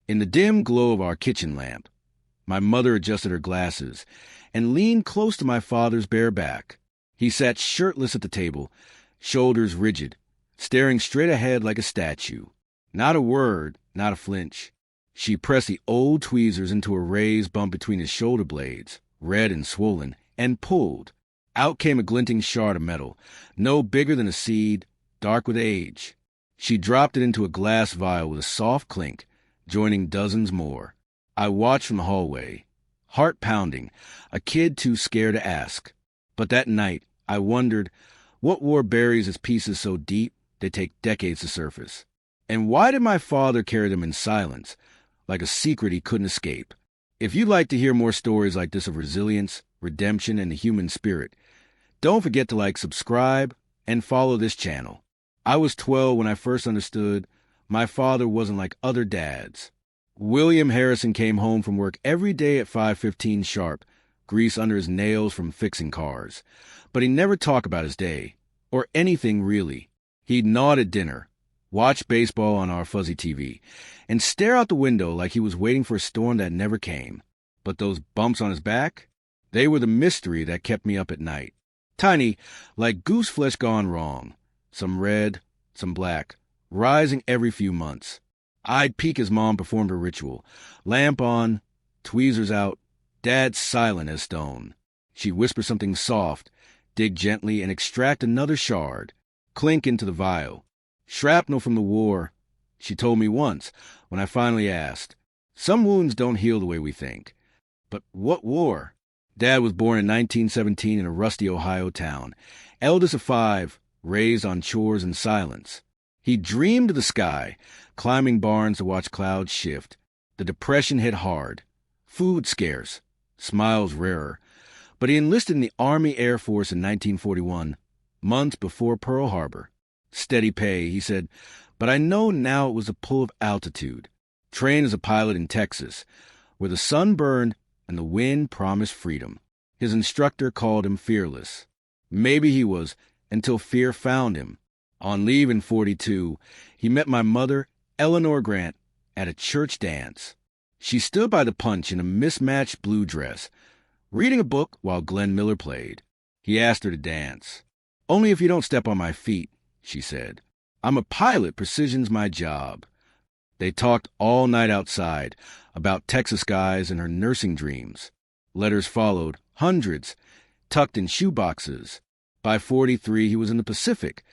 In the dim glow of our kitchen lamp, my mother adjusted her glasses and leaned close to my father's bare back. He sat shirtless at the table, shoulders rigid, staring straight ahead like a statue. Not a word, not a flinch. She pressed the old tweezers into a raised bump between his shoulder blades, red and swollen, and pulled. Out came a glinting shard of metal, no bigger than a seed, dark with age. She dropped it into a glass vial with a soft clink, joining dozens more. I watched from the hallway, heart pounding, a kid too scared to ask. But that night, I wondered, what war buries its pieces so deep they take decades to surface? And why did my father carry them in silence, like a secret he couldn't escape? If you'd like to hear more stories like this of resilience, redemption, and the human spirit, don't forget to subscribe, and follow this channel. I was 12 when I first understood my father wasn't like other dads. William Harrison came home from work every day at 5:15 sharp, grease under his nails from fixing cars. But he never talked about his day, or anything really. He'd nod at dinner, watch baseball on our fuzzy TV, and stare out the window like he was waiting for a storm that never came. But those bumps on his back, they were the mystery that kept me up at night. Tiny, like goose flesh gone wrong. Some red, some black, rising every few months. I'd peek as Mom performed her ritual. Lamp on, tweezers out, Dad silent as stone. She'd whisper something soft, dig gently, and extract another shard. Clink into the vial. Shrapnel from the war, she told me once, when I finally asked. Some wounds don't heal the way we think. But what war? Dad was born in 1917 in a rusty Ohio town. Eldest of 5, raised on chores and silence. He dreamed of the sky, climbing barns to watch clouds shift. The Depression hit hard. Food scarce. Smiles rarer. But he enlisted in the Army Air Force in 1941, months before Pearl Harbor. Steady pay, he said, but I know now it was the pull of altitude. Trained as a pilot in Texas, where the sun burned and the wind promised freedom. His instructor called him fearless. Maybe he was, until fear found him. On leave in 42, he met my mother, Eleanor Grant, at a church dance. She stood by the punch in a mismatched blue dress, reading a book while Glenn Miller played. He asked her to dance. "Only if you don't step on my feet," she said. "I'm a pilot. Precision's my job." They talked all night outside about Texas skies and her nursing dreams. Letters followed, hundreds, tucked in shoeboxes. By 43, he was in the Pacific,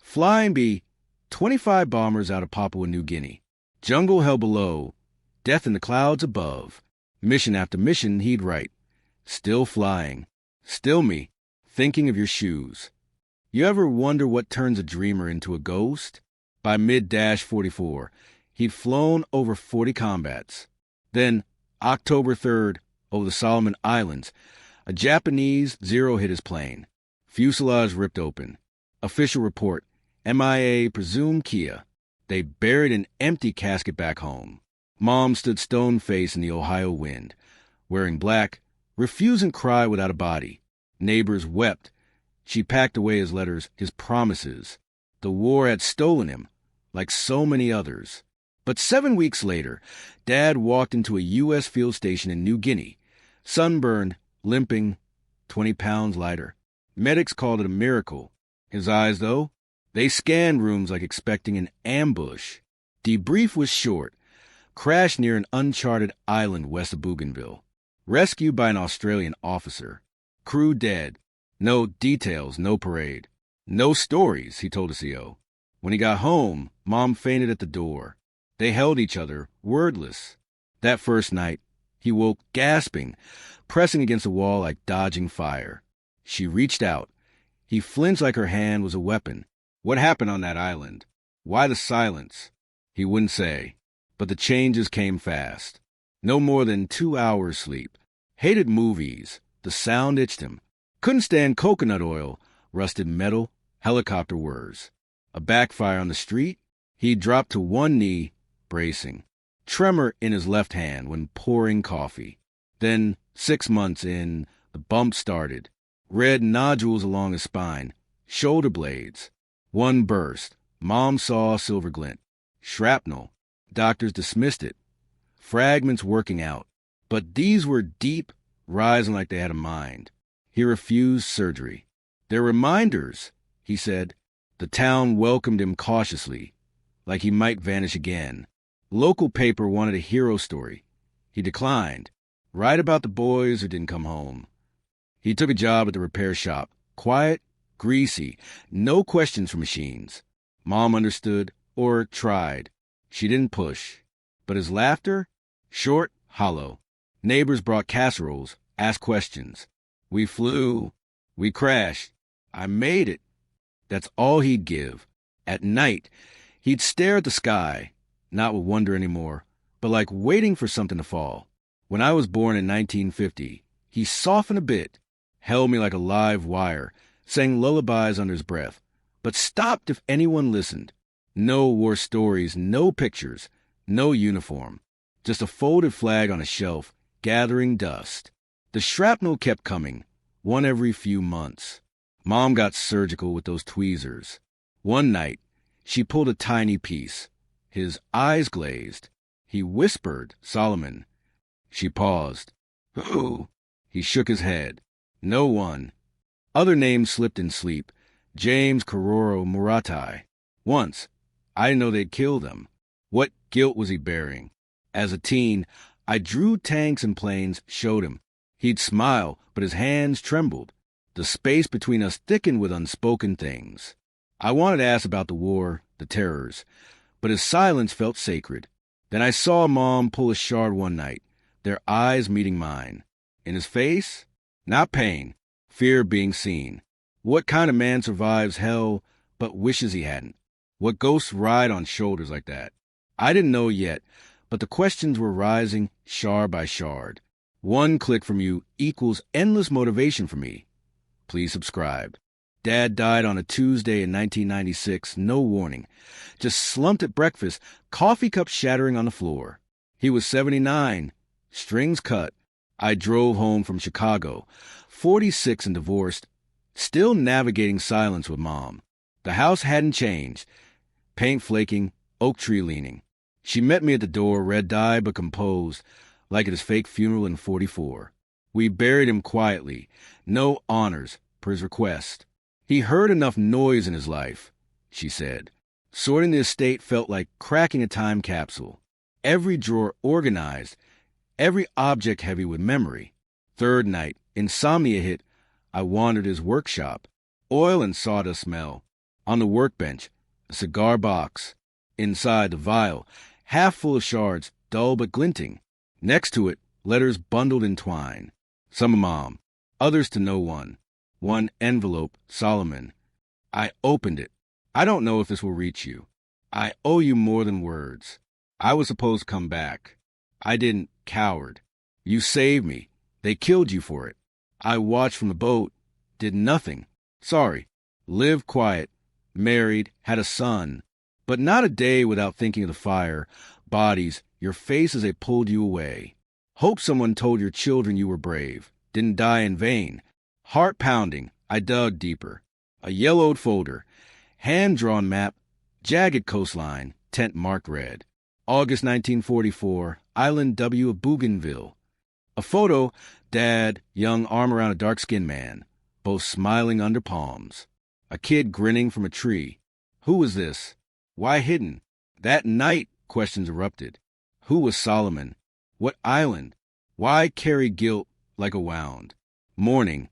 flying B-25 bombers out of Papua New Guinea. Jungle hell below, death in the clouds above. Mission after mission, he'd write. Still flying. Still me, thinking of your shoes. You ever wonder what turns a dreamer into a ghost? By mid-44, he'd flown over 40 combats. Then, October 3rd, over the Solomon Islands, a Japanese Zero hit his plane. Fuselage ripped open. Official report, MIA presumed Kia. They buried an empty casket back home. Mom stood stone-faced in the Ohio wind, wearing black, refusing cry without a body. Neighbors wept. She packed away his letters, his promises. The war had stolen him, like so many others. But 7 weeks later, Dad walked into a U.S. field station in New Guinea, sunburned, limping, 20 pounds lighter. Medics called it a miracle. His eyes, though, they scanned rooms like expecting an ambush. Debrief was short. Crashed near an uncharted island west of Bougainville. Rescued by an Australian officer. Crew dead. No details, no parade. No stories, he told the CO. When he got home, Mom fainted at the door. They held each other, wordless. That first night, he woke gasping, pressing against the wall like dodging fire. She reached out. He flinched like her hand was a weapon. What happened on that island? Why the silence? He wouldn't say. But the changes came fast. No more than 2 hours sleep. Hated movies. The sound itched him. Couldn't stand coconut oil, rusted metal, helicopter whirs. A backfire on the street. He dropped to one knee, bracing. Tremor in his left hand when pouring coffee. Then, 6 months in, the bump started. Red nodules along his spine. Shoulder blades. One burst. Mom saw a silver glint. Shrapnel. Doctors dismissed it. fragments working out. But these were deep, rising like they had a mind. He refused surgery. "They're reminders," he said. The town welcomed him cautiously, like he might vanish again. Local paper wanted a hero story. He declined. Write about the boys who didn't come home. He took a job at the repair shop. Quiet, greasy, no questions for machines. Mom understood, or tried. She didn't push. But his laughter? Short, hollow. Neighbors brought casseroles, asked questions. We flew. We crashed. I made it. That's all he'd give. At night, he'd stare at the sky, not with wonder anymore, but like waiting for something to fall. When I was born in 1950, he softened a bit, held me like a live wire, sang lullabies under his breath, but stopped if anyone listened. No war stories, no pictures, no uniform. Just a folded flag on a shelf, gathering dust. The shrapnel kept coming, one every few months. Mom got surgical with those tweezers. One night, she pulled a tiny piece. His eyes glazed. He whispered, "Solomon." She paused. "Who?" He shook his head. "No one." Other names slipped in sleep. James Kororo Muratai. Once, I didn't know they'd killed him. What guilt was he bearing? As a teen, I drew tanks and planes, showed him. He'd smile, but his hands trembled. The space between us thickened with unspoken things. I wanted to ask about the war, the terrors, but his silence felt sacred. Then I saw Mom pull a shard one night, their eyes meeting mine. In his face, not pain, fear of being seen. What kind of man survives hell but wishes he hadn't? What ghosts ride on shoulders like that? I didn't know yet, but the questions were rising shard by shard. One click from you equals endless motivation for me. Please subscribe. Dad died on a Tuesday in 1996, no warning. Just slumped at breakfast, coffee cup shattering on the floor. He was 79, strings cut. I drove home from Chicago, 46 and divorced, still navigating silence with Mom. The house hadn't changed. Paint flaking, oak tree leaning. She met me at the door, red-eyed but composed, like at his fake funeral in 44. We buried him quietly, no honors, per his request. He heard enough noise in his life, she said. Sorting the estate felt like cracking a time capsule. Every drawer organized, every object heavy with memory. Third night, insomnia hit. I wandered his workshop. Oil and sawdust smell. On the workbench, a cigar box. Inside, the vial, half full of shards, dull but glinting. Next to it, letters bundled in twine. Some of Mom, others to no one. One envelope, Solomon. I opened it. I don't know if this will reach you. I owe you more than words. I was supposed to come back. I didn't, coward. You saved me. They killed you for it. I watched from the boat. Did nothing. Sorry. Lived quiet. Married. Had a son. But not a day without thinking of the fire, bodies, your face as they pulled you away. Hope someone told your children you were brave. Didn't die in vain. Heart pounding, I dug deeper. A yellowed folder. Hand-drawn map. Jagged coastline. Tent marked red. August 1944. Island W of Bougainville. A photo. Dad, young arm around a dark-skinned man. Both smiling under palms. A kid grinning from a tree. Who was this? Why hidden? That night, questions erupted. Who was Solomon? What island? Why carry guilt like a wound? Morning.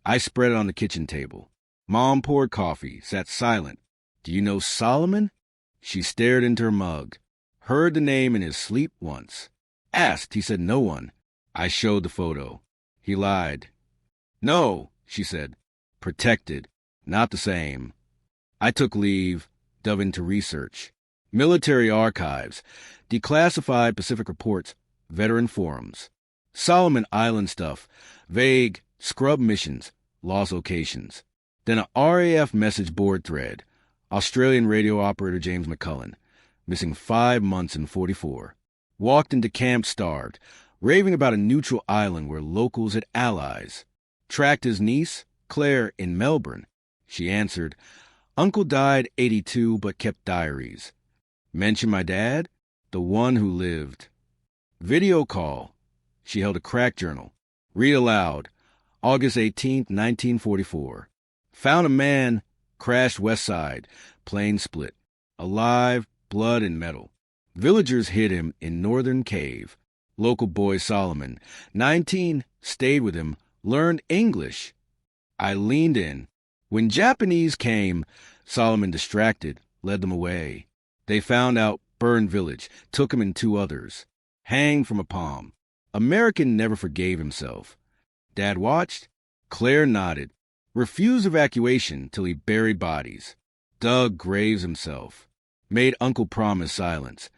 I spread it on the kitchen table. Mom poured coffee, sat silent. Do you know Solomon? She stared into her mug. Heard the name in his sleep once. Asked, he said no one. I showed the photo. He lied. No, she said. Protected. Not the same. I took leave, dove into research. Military archives, declassified Pacific reports, veteran forums. Solomon Island stuff, vague, scrub missions, lost locations. Then a RAF message board thread. Australian radio operator James McCullen, missing 5 months in 44. Walked into camp starved, raving about a neutral island where locals had allies. Tracked his niece, Claire, in Melbourne. She answered, Uncle died 82 but kept diaries. Mention my dad? The one who lived. Video call. She held a crack journal. Read aloud. August 18th, 1944. Found a man, crashed west side, plane split. Alive, blood and metal. Villagers hid him in northern cave. Local boy Solomon, 19, stayed with him, learned English. I leaned in. When Japanese came, Solomon, distracted, led them away. They found out, burned village, took him and two others. Hanged from a palm. American never forgave himself. Dad watched. Claire nodded. Refused evacuation till he buried bodies. Dug graves himself. Made Uncle promise silence.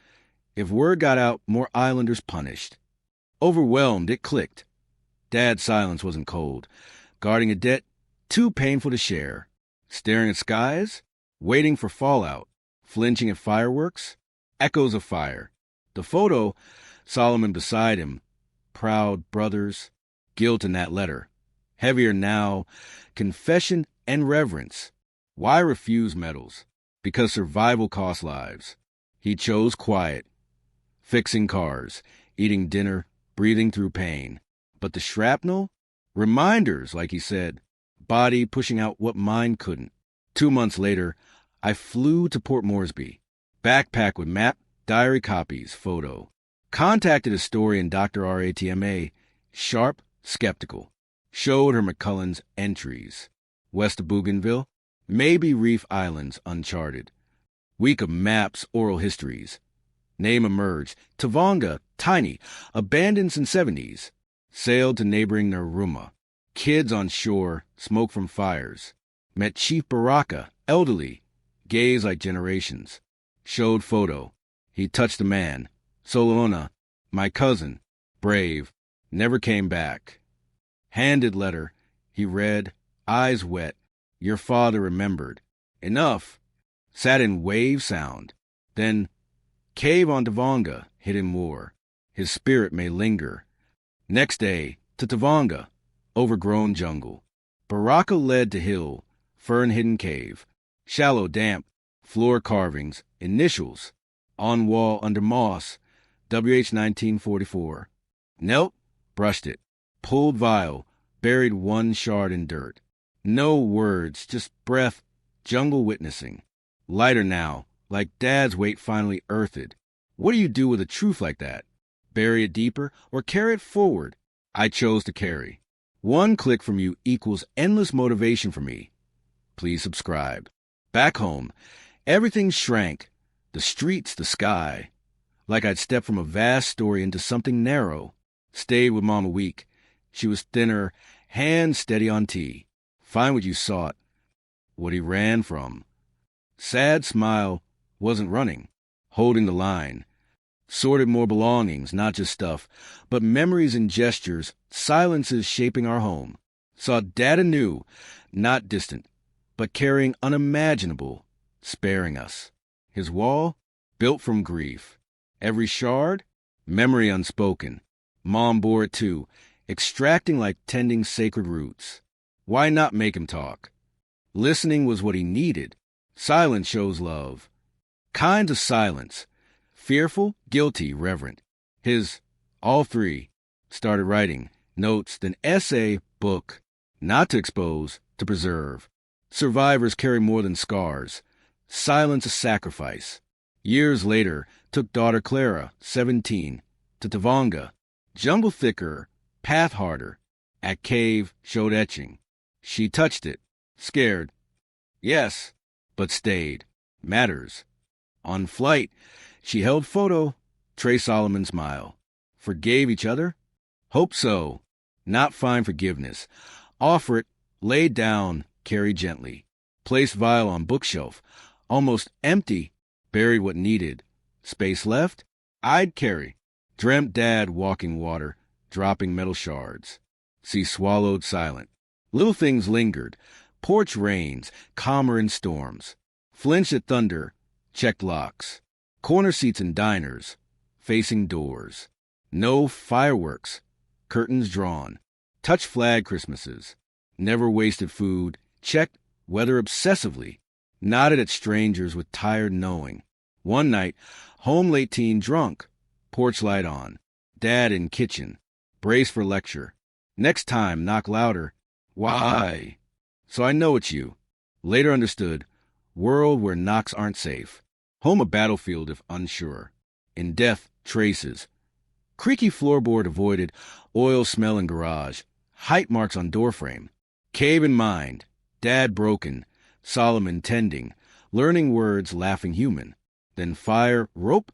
If word got out, more islanders punished. Overwhelmed, it clicked. Dad's silence wasn't cold. Guarding a debt, too painful to share. Staring at skies, waiting for fallout. Flinching at fireworks, echoes of fire. The photo, Solomon beside him. Proud brothers. Guilt in that letter. Heavier now, confession and reverence. Why refuse medals? Because survival costs lives. He chose quiet. Fixing cars, eating dinner, breathing through pain. But the shrapnel? Reminders, like he said. Body pushing out what mind couldn't. 2 months later, I flew to Port Moresby. Backpack with map, diary copies, photo. Contacted historian Dr. RATMA. Sharp, skeptical. Showed her McCullen's entries. West of Bougainville, maybe Reef Islands uncharted. Week of maps, oral histories. Name emerged. Tavonga, tiny, abandoned in 70s. Sailed to neighboring Narooma. Kids on shore, smoke from fires. Met Chief Baraka, elderly. Gaze like generations. Showed photo. He touched a man. Solona, my cousin. Brave. Never came back. Handed letter. He read, eyes wet. Your father remembered. Enough. Sat in wave sound. Then, cave on Tavonga, hidden more. His spirit may linger. Next day, to Tavonga, overgrown jungle. Baraka led to hill, fern-hidden cave. Shallow, damp, floor carvings, initials. On wall under moss, WH 1944. Knelt, brushed it. Pulled vial, buried one shard in dirt. No words, just breath, jungle witnessing. Lighter now, like Dad's weight finally earthed. What do you do with a truth like that? Bury it deeper or carry it forward? I chose to carry. One click from you equals endless motivation for me. Please subscribe. Back home, everything shrank. The streets, the sky. Like I'd stepped from a vast story into something narrow. Stayed with Mom a week. She was thinner, hands steady on tea. Find what you sought. What he ran from. Sad smile, wasn't running. Holding the line. Sorted more belongings, not just stuff, but memories and gestures, silences shaping our home. Saw Dad anew, not distant, but carrying unimaginable, sparing us. His wall, built from grief. Every shard, memory unspoken. Mom bore it too, extracting like tending sacred roots. Why not make him talk? Listening was what he needed. Silence shows love. Kinds of silence. Fearful, guilty, reverent. His, all three, started writing. Notes, then essay, book. Not to expose, to preserve. Survivors carry more than scars. Silence a sacrifice. Years later, took daughter Clara, 17, to Tavonga. Jungle thicker, path harder. At cave, showed etching. She touched it. Scared. Yes, but stayed. Matters. On flight, she held photo. Trey Solomon smile. Forgave each other? Hope so. Not find forgiveness. Offer it, lay down, carry gently. Place vial on bookshelf. Almost empty. Buried what needed. Space left? I'd carry. Dreamt Dad walking water, dropping metal shards. See swallowed silent. Little things lingered. Porch rains, calmer in storms. Flinched at thunder, checked locks. Corner seats in diners, facing doors. No fireworks, curtains drawn. Touch flag Christmases. Never wasted food, checked weather obsessively. Nodded at strangers with tired knowing. One night, home late teen drunk, porch light on. Dad in kitchen. Brace for lecture. Next time, knock louder. Why? So I know it's you. Later understood. World where knocks aren't safe. Home a battlefield if unsure. In death, traces. Creaky floorboard avoided. Oil smell in garage. Height marks on doorframe. Cave in mind. Dad broken. Solomon tending. Learning words, laughing human. Then fire, rope,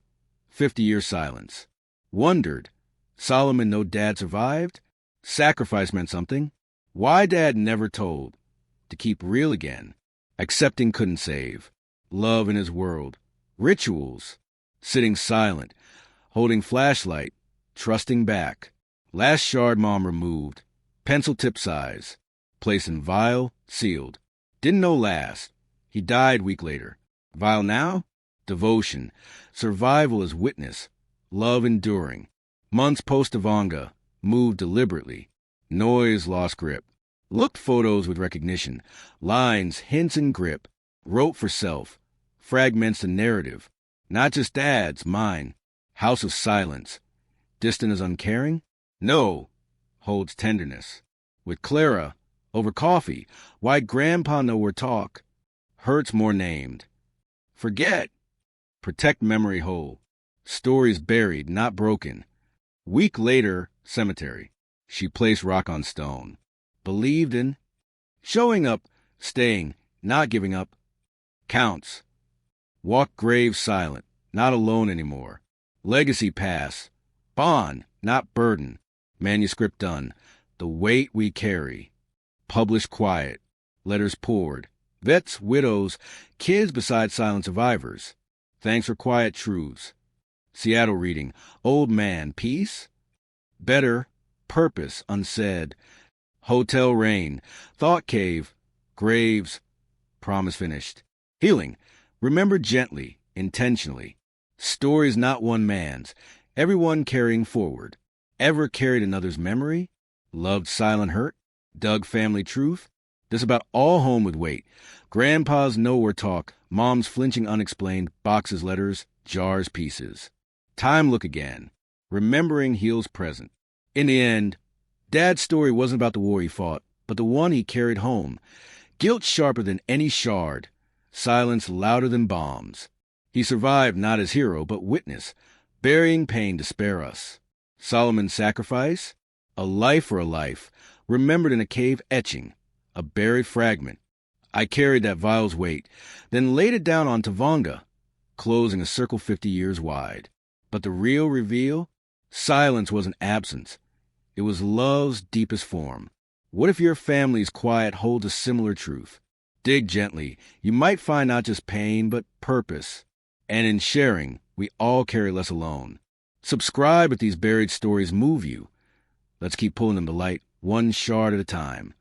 50-year silence. Wondered. Solomon know Dad survived? Sacrifice meant something. Why Dad never told. To keep real again. Accepting couldn't save. Love in his world. Rituals. Sitting silent. Holding flashlight. Trusting back. Last shard Mom removed. Pencil tip size. Placed in vial, sealed. Didn't know last. He died week later. Vial now? Devotion. Survival as witness. Love enduring. Months post-Avanga. Moved deliberately. Noise lost grip. Looked photos with recognition. Lines, hints, and grip. Wrote for self. Fragments the narrative. Not just Dad's, mine. House of silence. Distant as uncaring? No. Holds tenderness. With Clara. Over coffee. Why'd Grandpa know we're talk? Hurts more named. Forget. Protect memory whole. Stories buried, not broken. Week later, cemetery. She placed rock on stone. Believed in. Showing up, staying, not giving up. Counts. Walk grave silent, not alone anymore. Legacy pass. Bond, not burden. Manuscript done. The weight we carry. Published quiet. Letters poured. Vets, widows, kids beside silent survivors. Thanks for quiet truths. Seattle reading. Old man, peace? Better. Purpose, unsaid. Hotel rain. Thought cave. Graves. Promise finished. Healing. Remember gently, intentionally. Stories not one man's. Everyone carrying forward. Ever carried another's memory? Loved silent hurt? Dug family truth? This about all home with weight. Grandpa's nowhere talk, Mom's flinching unexplained, boxes, letters, jars, pieces. Time look again. Remembering heals present. In the end, Dad's story wasn't about the war he fought, but the one he carried home. Guilt sharper than any shard. Silence louder than bombs. He survived not as hero, but witness, burying pain to spare us. Solomon's sacrifice? A life for a life, remembered in a cave etching. A buried fragment. I carried that vial's weight, then laid it down on Tavanga, closing a circle 50 years wide. But the real reveal? Silence wasn't absence. It was love's deepest form. What if your family's quiet holds a similar truth? Dig gently. You might find not just pain, but purpose. And in sharing, we all carry less alone. Subscribe if these buried stories move you. Let's keep pulling them to light, one shard at a time.